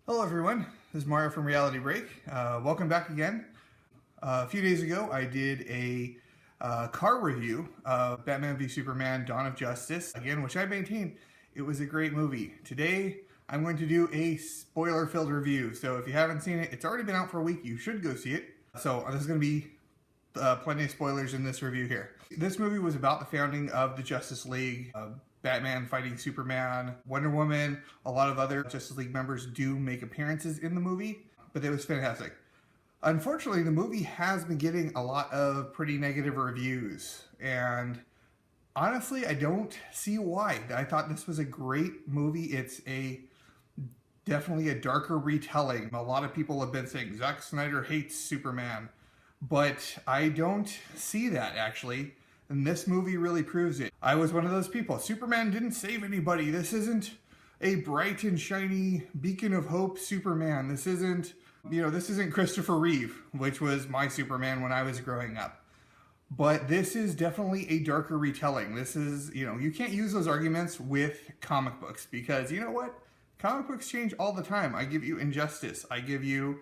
Hello everyone, this is Mario from Reality Break. Welcome back again. A few days ago I did a car review of Batman v Superman Dawn of Justice, again, which I maintain it was a great movie. Today I'm going to do a spoiler-filled review, so if you haven't seen it, it's already been out for a week, you should go see it. So there's going to be plenty of spoilers in this review here. This movie was about the founding of the Justice League, Batman fighting Superman, Wonder Woman, a lot of other Justice League members do make appearances in the movie, but it was fantastic. Unfortunately, the movie has been getting a lot of pretty negative reviews, and honestly, I don't see why. I thought this was a great movie. It's definitely a darker retelling. A lot of people have been saying Zack Snyder hates Superman, but I don't see that actually. And this movie really proves it. I was one of those people. Superman didn't save anybody. This isn't a bright and shiny beacon of hope Superman. This isn't Christopher Reeve, which was my Superman when I was growing up. But this is definitely a darker retelling. This is, you can't use those arguments with comic books because you know what? Comic books change all the time. I give you Injustice. I give you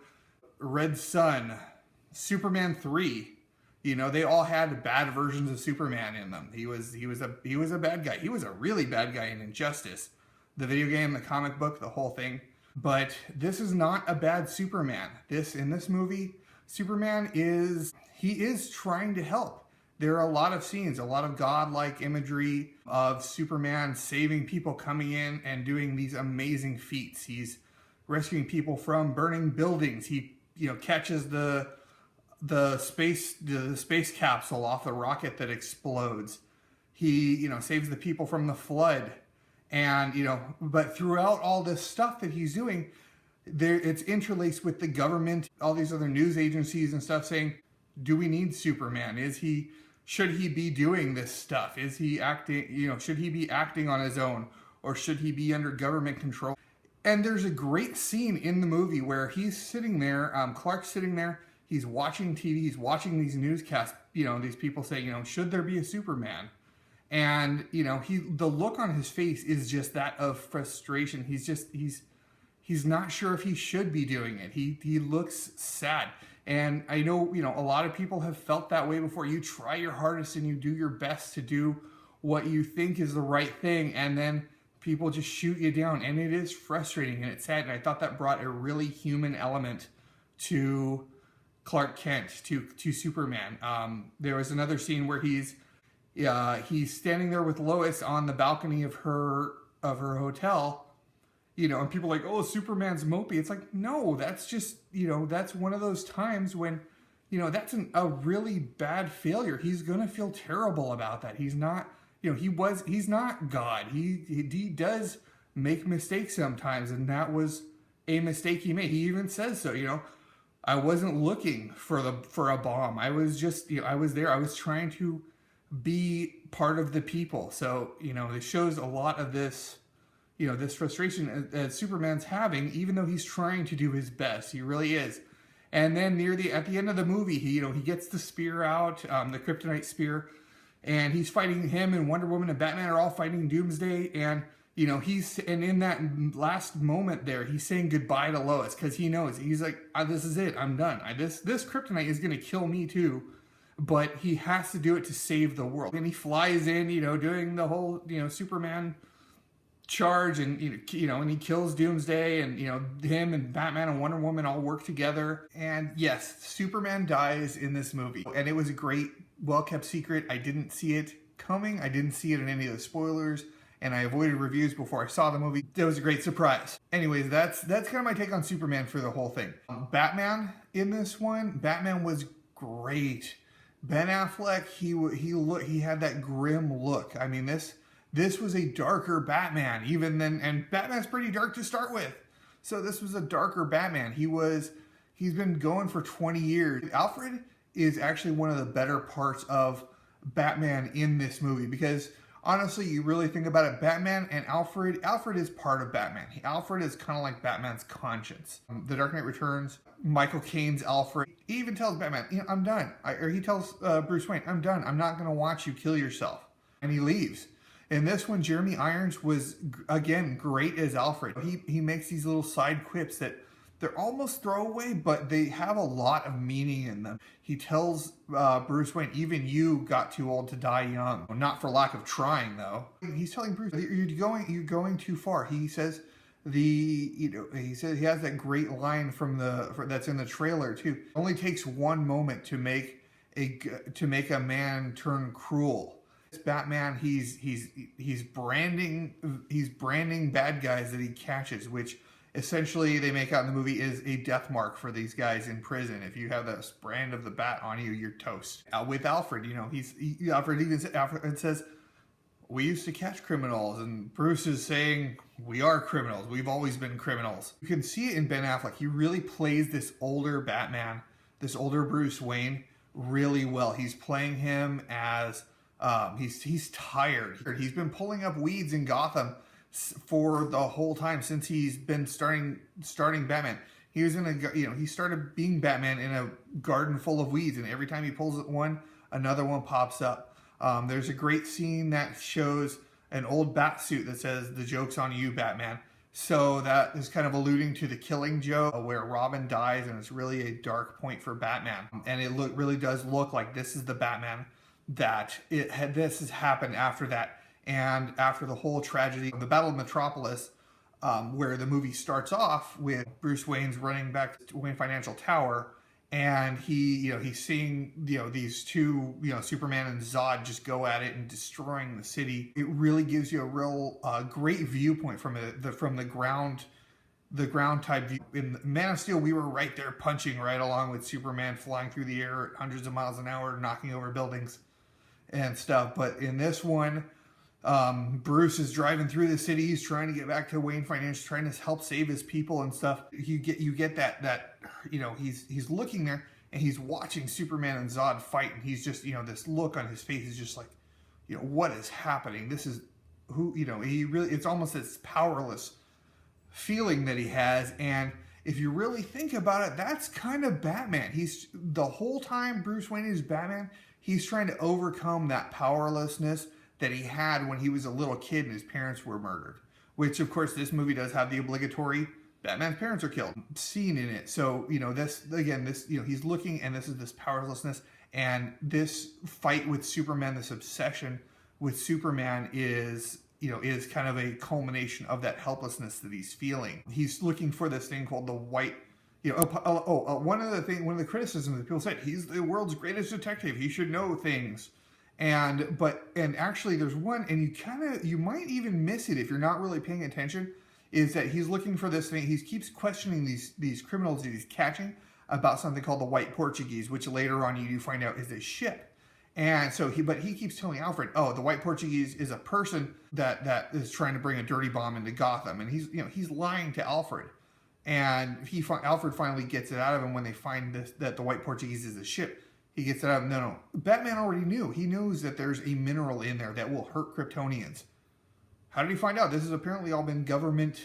Red Sun, Superman 3. They all had bad versions of Superman in them. He was a bad guy. He was a really bad guy in Injustice. The video game, the comic book, the whole thing. But this is not a bad Superman. In this movie, Superman is trying to help. There are a lot of scenes, a lot of godlike imagery of Superman saving people, coming in and doing these amazing feats. He's rescuing people from burning buildings. He, catches the space capsule off the rocket that explodes. He, saves the people from the flood. And, but throughout all this stuff that he's doing, it's interlaced with the government, all these other news agencies and stuff saying, do we need Superman? Should he be doing this stuff? Is he acting, should he be acting on his own? Or should he be under government control? And there's a great scene in the movie where he's sitting there, Clark's sitting there, he's watching TV, he's watching these newscasts, these people saying, should there be a Superman? And, the look on his face is just that of frustration. He's not sure if he should be doing it. He looks sad. And I know, a lot of people have felt that way before. You try your hardest and you do your best to do what you think is the right thing. And then people just shoot you down. And it is frustrating and it's sad. And I thought that brought a really human element to Clark Kent, to Superman. There was another scene where he's standing there with Lois on the balcony of her hotel, and people are like, oh, Superman's mopey. It's like, no, that's just, that's one of those times when, that's a really bad failure. He's going to feel terrible about that. He's not, he's not God. He does make mistakes sometimes, and that was a mistake he made. He even says so, I wasn't looking for a bomb. I was just, I was there. I was trying to be part of the people. So, it shows a lot of this, this frustration that Superman's having, even though he's trying to do his best. He really is. And then at the end of the movie, he gets the spear out, the kryptonite spear, and he's fighting him, and Wonder Woman and Batman are all fighting Doomsday, and and in that last moment there, he's saying goodbye to Lois because he knows, he's like, this is it, I'm done. This kryptonite is going to kill me too, but he has to do it to save the world. And he flies in, doing the whole, Superman charge, and, and he kills Doomsday, and, him and Batman and Wonder Woman all work together. And yes, Superman dies in this movie. And it was a great, well-kept secret. I didn't see it coming. I didn't see it in any of the spoilers. And I avoided reviews before I saw the movie. It was a great surprise. Anyways, that's kind of my take on Superman for the whole thing. Batman in this one, Batman was great. Ben Affleck, he had that grim look. I mean, this was a darker Batman even than, and Batman's pretty dark to start with. So this was a darker Batman. He's been going for 20 years. Alfred is actually one of the better parts of Batman in this movie because honestly, you really think about it, Batman and Alfred is part of Batman. Alfred is kind of like Batman's conscience. The Dark Knight Returns, Michael Caine's Alfred, he even tells Batman, I'm done. Or he tells Bruce Wayne, I'm done. I'm not going to watch you kill yourself. And he leaves. In this one, Jeremy Irons was, again, great as Alfred. He makes these little side quips that they're almost throwaway, but they have a lot of meaning in them. He tells Bruce Wayne, even you got too old to die young. Not for lack of trying, though. He's telling Bruce, you're going too far. He says he says he has that great line that's in the trailer too. It only takes one moment to make a man turn cruel. Batman, he's branding bad guys that he catches, which essentially they make out in the movie is a death mark for these guys in prison. If you have this brand of the bat on you, you're toast. With Alfred, Alfred says, we used to catch criminals, and Bruce is saying, we are criminals. We've always been criminals. You can see it in Ben Affleck. He really plays this older Batman, this older Bruce Wayne really well. He's playing him as he's tired. He's been pulling up weeds in Gotham for the whole time since he's been starting Batman. He was he started being Batman in a garden full of weeds, and every time he pulls one, another one pops up. There's a great scene that shows an old bat suit that says, "The joke's on you, Batman." So that is kind of alluding to the Killing Joke, where Robin dies, and it's really a dark point for Batman. And it really does look like this is the Batman that this has happened after that. And after the whole tragedy of the Battle of Metropolis, where the movie starts off with Bruce Wayne's running back to Wayne Financial Tower, and he's seeing these two Superman and Zod just go at it and destroying the city. It really gives you a real great viewpoint from the ground type view. In Man of Steel, we were right there punching right along with Superman flying through the air at hundreds of miles an hour, knocking over buildings and stuff. But in this one, Bruce is driving through the city. He's trying to get back to Wayne Financial, trying to help save his people and stuff. You get that he's looking there and he's watching Superman and Zod fight, and he's just this look on his face is just like, what is happening? This is it's almost this powerless feeling that he has. And if you really think about it, that's kind of Batman. He's the whole time Bruce Wayne is Batman, he's trying to overcome that powerlessness that he had when he was a little kid and his parents were murdered. Which, of course, this movie does have the obligatory Batman's parents are killed scene in it. So, he's looking, and this is this powerlessness, and this fight with Superman, this obsession with Superman is kind of a culmination of that helplessness that he's feeling. He's looking for this thing called the white. One of the criticisms that people said, he's the world's greatest detective. He should know things. And actually there's one, and you might even miss it if you're not really paying attention, is that he's looking for this thing. He keeps questioning these criminals that he's catching about something called the White Portuguese, which later on you do find out is a ship. And so he keeps telling Alfred, oh, the White Portuguese is a person that is trying to bring a dirty bomb into Gotham. And he's lying to Alfred. And Alfred finally gets it out of him when they find that the White Portuguese is a ship. He gets it out of him. No. Batman already knew. He knows that there's a mineral in there that will hurt Kryptonians. How did he find out? This has apparently all been government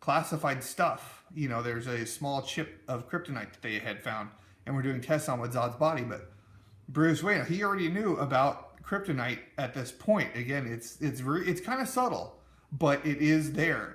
classified stuff. There's a small chip of kryptonite that they had found, and we're doing tests on with Zod's body. But Bruce Wayne, he already knew about kryptonite at this point. Again, it's kind of subtle, but it is there.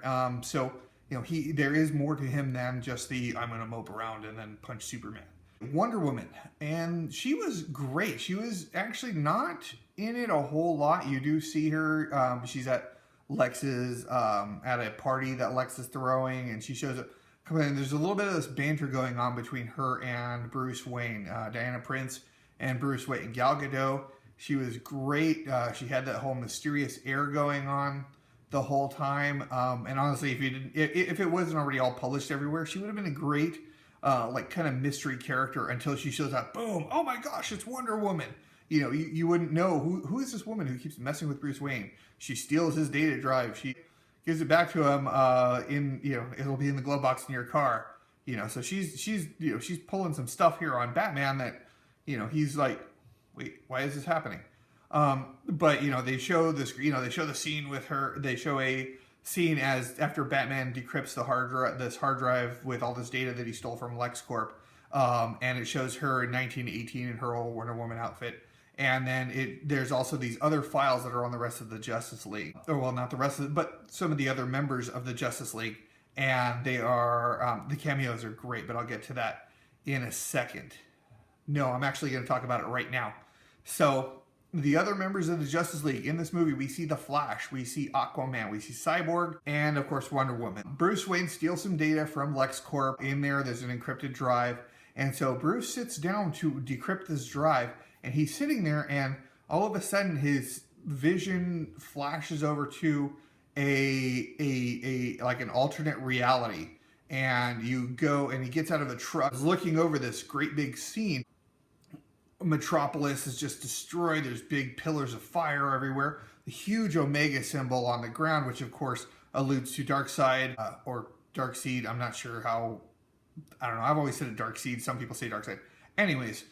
There is more to him than just I'm going to mope around and then punch Superman. Wonder Woman, and she was great. She was actually not in it a whole lot. You do see her. She's at Lex's at a party that Lex is throwing, and she shows up. And there's a little bit of this banter going on between her and Bruce Wayne, Diana Prince and Bruce Wayne. Gal Gadot, she was great. She had that whole mysterious air going on the whole time. And honestly, if it wasn't already all published everywhere, she would have been a great kind of mystery character until she shows up. Boom! Oh my gosh, it's Wonder Woman. You wouldn't know who is this woman who keeps messing with Bruce Wayne. She steals his data drive. She gives it back to him. It'll be in the glove box in your car. So she's pulling some stuff here on Batman that he's like, wait, why is this happening? But they show this. They show the scene with her. They show a scene after Batman decrypts this hard drive with all this data that he stole from LexCorp, and it shows her in 1918 in her old Wonder Woman outfit, And then there's also these other files that are on the rest of the Justice League. Or, well, not the rest of it, but some of the other members of the Justice League. And they are, the cameos are great, but I'll get to that in a second. No, I'm actually going to talk about it right now. So, the other members of the Justice League in this movie, we see the Flash, we see Aquaman, we see Cyborg, and of course Wonder Woman. Bruce Wayne steals some data from LexCorp. In there's an encrypted drive, and so Bruce sits down to decrypt this drive, and he's sitting there, and all of a sudden his vision flashes over to like an alternate reality, and you go, and he gets out of the truck, looking over this great big scene. Metropolis is just destroyed. There's big pillars of fire everywhere. The huge Omega symbol on the ground, which of course alludes to Darkseid or Darkseid. I'm not sure how. I don't know. I've always said it Darkseid. Some people say Darkseid. Anyways,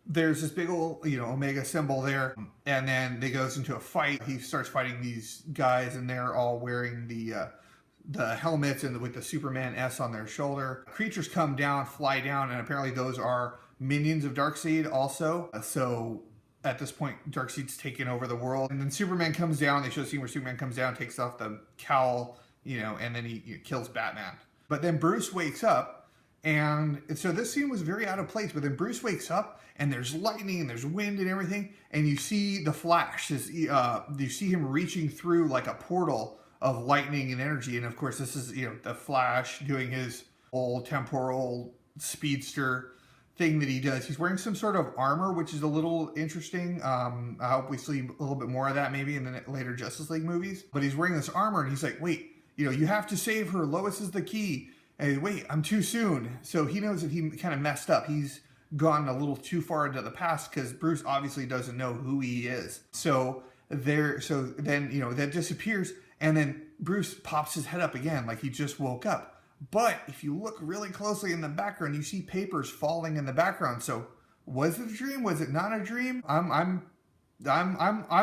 there's this big old Omega symbol there, and then they goes into a fight. He starts fighting these guys, and they're all wearing the helmets and with the Superman S on their shoulder. Creatures come down, fly down, and apparently those are minions of Darkseid also. So at this point, Darkseid's taken over the world. And then Superman comes down. They show a scene where Superman comes down, takes off the cowl, and then he kills Batman. But then Bruce wakes up, and so this scene was very out of place. But then Bruce wakes up, and there's lightning, and there's wind and everything. And you see the Flash. You see him reaching through like a portal of lightning and energy. And of course, this is, the Flash doing his old temporal speedster thing that he does. He's wearing some sort of armor, which is a little interesting. I hope we see a little bit more of that maybe in the later Justice League movies. But he's wearing this armor, and he's like, wait, you have to save her. Lois is the key. And wait, I'm too soon. So he knows that he kind of messed up. He's gone a little too far into the past because Bruce obviously doesn't know who he is. So then, that disappears, and then Bruce pops his head up again like he just woke up. But if you look really closely in the background, you see papers falling in the background. So was it a dream? Was it not a dream? I'm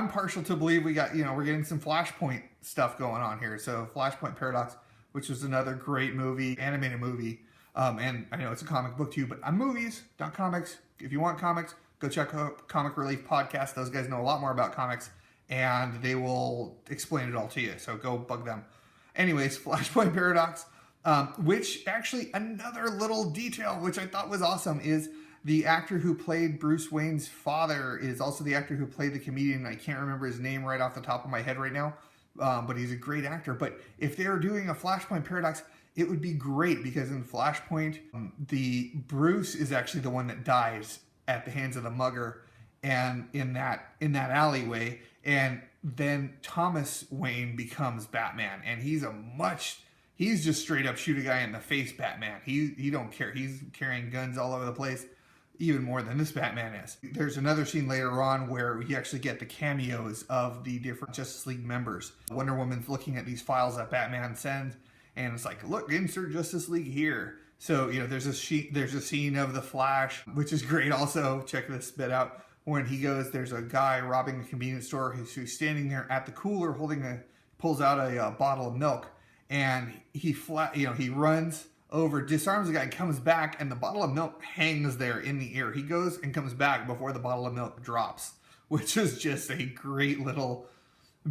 partial to believe we got, we're getting some Flashpoint stuff going on here. So Flashpoint Paradox, which was another great movie, animated movie. And I know it's a comic book too, but I'm movies, not comics. If you want comics, go check out Comic Relief Podcast. Those guys know a lot more about comics, and they will explain it all to you. So go bug them. Anyways, Flashpoint Paradox. Which actually, another little detail which I thought was awesome is the actor who played Bruce Wayne's father is also the actor who played the comedian. I can't remember his name right off the top of my head right now, but he's a great actor. But if they're doing a Flashpoint Paradox, it would be great because in Flashpoint, the Bruce is actually the one that dies at the hands of the mugger, and in that alleyway, and then Thomas Wayne becomes Batman, and he's just straight up shoot a guy in the face Batman. He don't care. He's carrying guns all over the place, even more than this Batman is. There's another scene later on where we actually get the cameos of the different Justice League members. Wonder Woman's looking at these files that Batman sends, and it's like, look, insert Justice League here. So, there's a scene of the Flash, which is great also. Check this bit out. When he goes, there's a guy robbing a convenience store who's standing there at the cooler pulls out a bottle of milk. And he runs over, disarms the guy, comes back, and the bottle of milk hangs there in the air. He goes and comes back before the bottle of milk drops, which is just a great little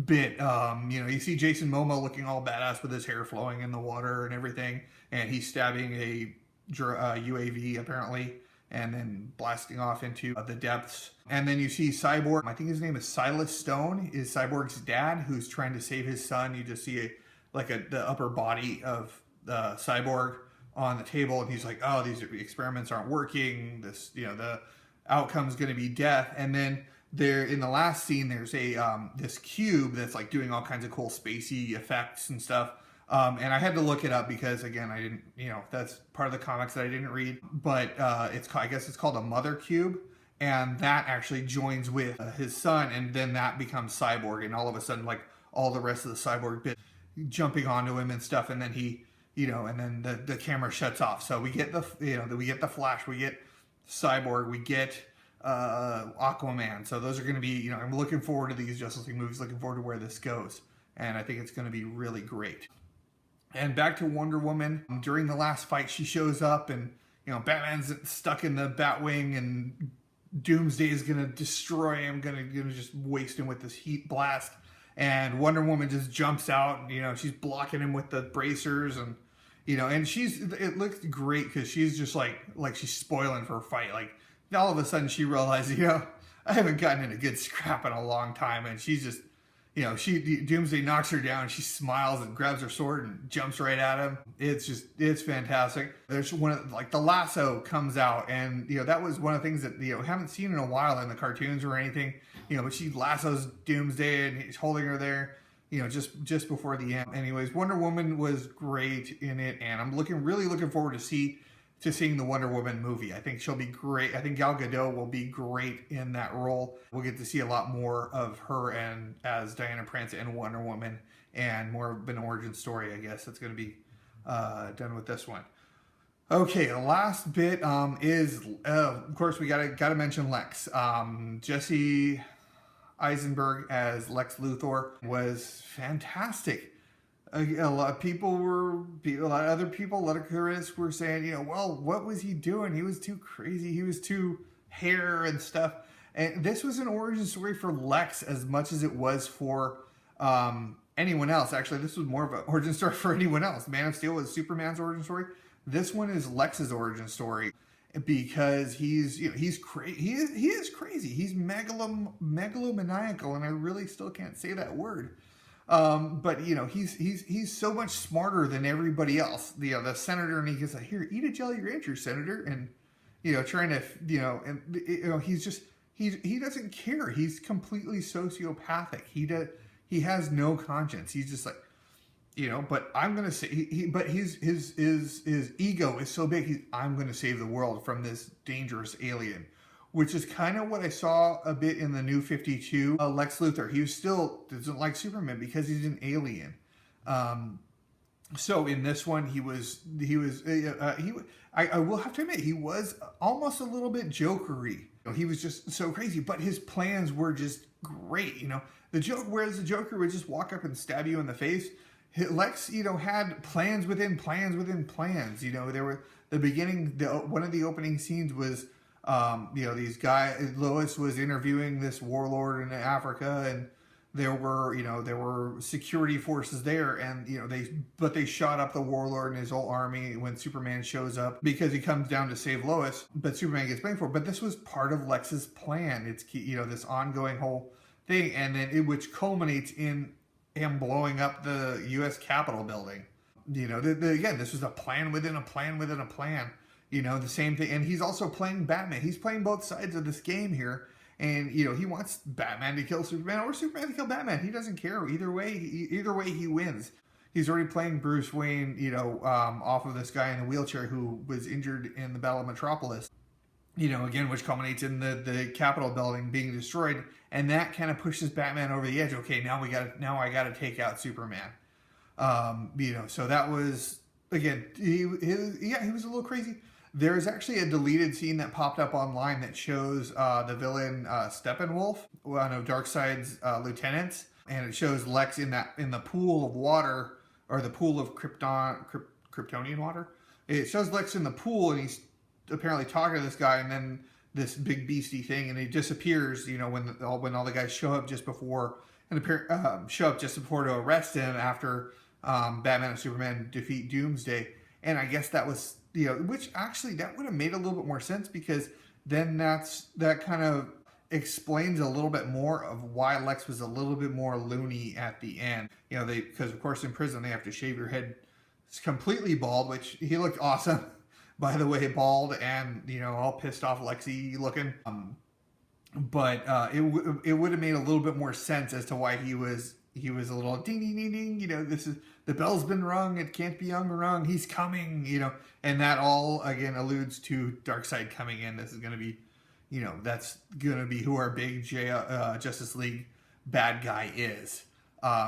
bit. You see Jason Momoa looking all badass with his hair flowing in the water and everything, and he's stabbing a UAV apparently, and then blasting off into the depths. And then you see Cyborg. I think his name is Silas Stone, is Cyborg's dad, who's trying to save his son. You just see the upper body of the Cyborg on the table, and he's like, oh, these experiments aren't working. The outcome's going to be death. And then there, in the last scene, there's this cube that's like doing all kinds of cool spacey effects and stuff. And I had to look it up because, again, I didn't, that's part of the comics that I didn't read. But I guess it's called a mother cube. And that actually joins with his son, and then that becomes Cyborg. And all of a sudden, like, all the rest of the Cyborg bit jumping onto him and stuff, and then he, and then the camera shuts off. So we get we get the Flash, we get Cyborg, we get Aquaman. So those are going to be, I'm looking forward to these Justice League movies, looking forward to where this goes, and I think it's going to be really great. And back to Wonder Woman. During the last fight, she shows up, and Batman's stuck in the Batwing, and Doomsday is gonna destroy him, gonna just waste him with this heat blast. And Wonder Woman just jumps out, and, she's blocking him with the bracers, and and it looks great because she's just like she's spoiling for a fight. Like all of a sudden she realizes, I haven't gotten in a good scrap in a long time, and she's just, Doomsday knocks her down. She smiles and grabs her sword and jumps right at him. It's fantastic. There's the lasso comes out, and that was one of the things that haven't seen in a while in the cartoons or anything. But she lassos Doomsday and he's holding her there, just before the end. Anyways, Wonder Woman was great in it, and I'm really looking forward to seeing the Wonder Woman movie. I think she'll be great. I think Gal Gadot will be great in that role. We'll get to see a lot more of her and as Diana Prince and Wonder Woman, and more of an origin story, I guess, that's going to be done with this one. Okay, the last bit is, of course, we gotta mention Lex. Jesse Eisenberg as Lex Luthor was fantastic. A lot of other people, a lot of critics were saying, well, what was he doing? He was too crazy. He was too hair and stuff. And this was an origin story for Lex as much as it was for anyone else. Actually, this was more of an origin story for anyone else. Man of Steel was Superman's origin story. This one is Lex's origin story because he's crazy. He is crazy. He's megalomaniacal, and I really still can't say that word. But he's so much smarter than everybody else. The senator, and he goes, "Here, eat a Jolly Rancher, Senator," and trying to he doesn't care. He's completely sociopathic. He has no conscience. He's just like, but I'm gonna say but his ego is so big. I'm gonna save the world from this dangerous alien, which is kind of what I saw a bit in the New 52. Lex Luthor, he still doesn't like Superman because he's an alien. So in this one, I will have to admit, he was almost a little bit jokery. He was just so crazy, but his plans were just great. Whereas the Joker would just walk up and stab you in the face, Lex, had plans within plans within plans. There were the beginning. One of the opening scenes was, these guys. Lois was interviewing this warlord in Africa, and there were security forces there, and they shot up the warlord and his whole army when Superman shows up because he comes down to save Lois, but Superman gets blamed for it. But this was part of Lex's plan. It's this ongoing whole thing, and then which culminates in him blowing up the U.S. Capitol building. Again, this was a plan within a plan within a plan. The same thing. And he's also playing Batman. He's playing both sides of this game here. And, he wants Batman to kill Superman or Superman to kill Batman. He doesn't care. Either way, he wins. He's already playing Bruce Wayne, off of this guy in the wheelchair who was injured in the Battle of Metropolis. Again, which culminates in the Capitol building being destroyed. And that kind of pushes Batman over the edge. Okay, now I gotta take out Superman. So that was, again, he was a little crazy. There's actually a deleted scene that popped up online that shows the villain Steppenwolf, one of Darkseid's lieutenants, and it shows Lex in the pool of water, or the pool of Kryptonian water. It shows Lex in the pool, and he's apparently talking to this guy, and then this big beastie thing, and he disappears. When all the guys show up just before to arrest him after Batman and Superman defeat Doomsday. And I guess that was which actually that would have made a little bit more sense, because then that kind of explains a little bit more of why Lex was a little bit more loony at the end. Because of course in prison they have to shave your head completely bald, which he looked awesome. By the way, bald and, all pissed off Lexi looking. But it would have made a little bit more sense as to why he was a little ding, ding, ding, ding. This is, the bell's been rung. It can't be unrung. He's coming, And that all, again, alludes to Darkseid coming in. This is going to be, that's going to be who our big Justice League bad guy is.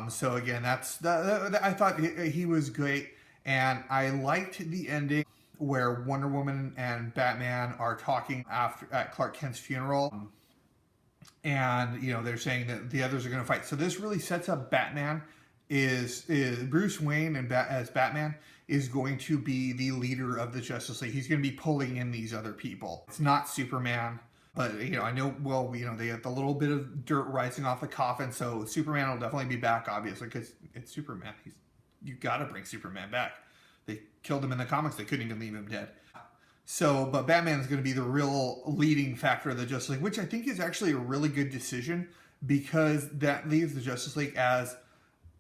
So again, I thought he was great. And I liked the ending where Wonder Woman and Batman are talking at Clark Kent's funeral. And, they're saying that the others are going to fight. So this really sets up Batman is Bruce Wayne as Batman is going to be the leader of the Justice League. He's going to be pulling in these other people. It's not Superman. But, you know, I know, well, you know, they have the little bit of dirt rising off the coffin, so Superman will definitely be back, obviously, because it's Superman. You gotta bring Superman back. They killed him in the comics. They couldn't even leave him dead. So, but Batman is going to be the real leading factor of the Justice League, which I think is actually a really good decision, because that leaves the Justice League as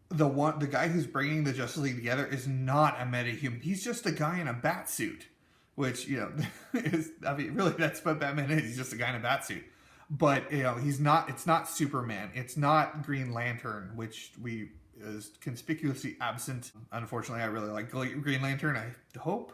the guy who's bringing the Justice League together is not a metahuman. He's just a guy in a bat suit, which, you know, is, I mean, really, that's what Batman is. He's just a guy in a bat suit. But, you know, he's not, it's not Superman. It's not Green Lantern, which is conspicuously absent. Unfortunately, I really like Green Lantern. I hope,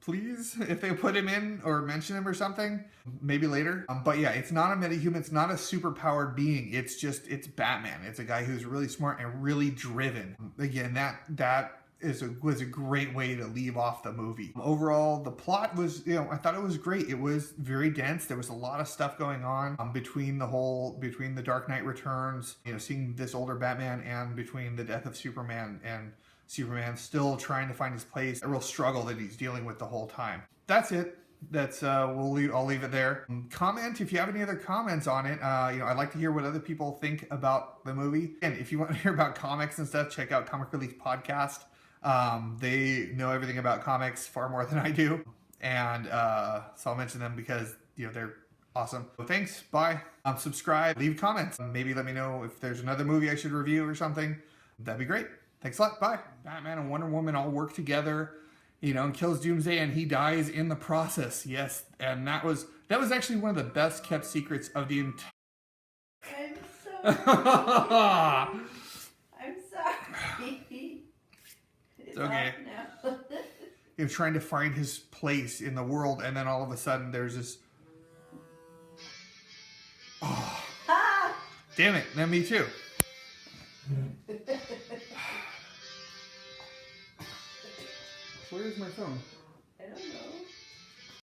please, if they put him in or mention him or something, maybe later. But yeah, it's not a metahuman. It's not a superpowered being. It's Batman. It's a guy who's really smart and really driven. Again, that was a great way to leave off the movie. Overall, the plot was, you know, I thought it was great. It was very dense. There was a lot of stuff going on between the Dark Knight Returns, you know, seeing this older Batman, and between the death of Superman and Superman still trying to find his place, a real struggle that he's dealing with the whole time. That's it. I'll leave it there. Comment if you have any other comments on it. You know, I'd like to hear what other people think about the movie. And if you want to hear about comics and stuff, check out Comic Relief Podcast. They know everything about comics far more than I do. And so I'll mention them because, you know, they're awesome. So thanks. Bye. Subscribe. Leave comments. Maybe let me know if there's another movie I should review or something. That'd be great. Thanks a lot. Bye. Batman and Wonder Woman all work together, you know, and kills Doomsday, and he dies in the process. Yes, and that was actually one of the best kept secrets of the entire. I'm sorry. I'm sorry. It's okay. He was trying to find his place in the world, and then all of a sudden there's this. Oh. Ah! Damn it! Then me too. Where is my phone?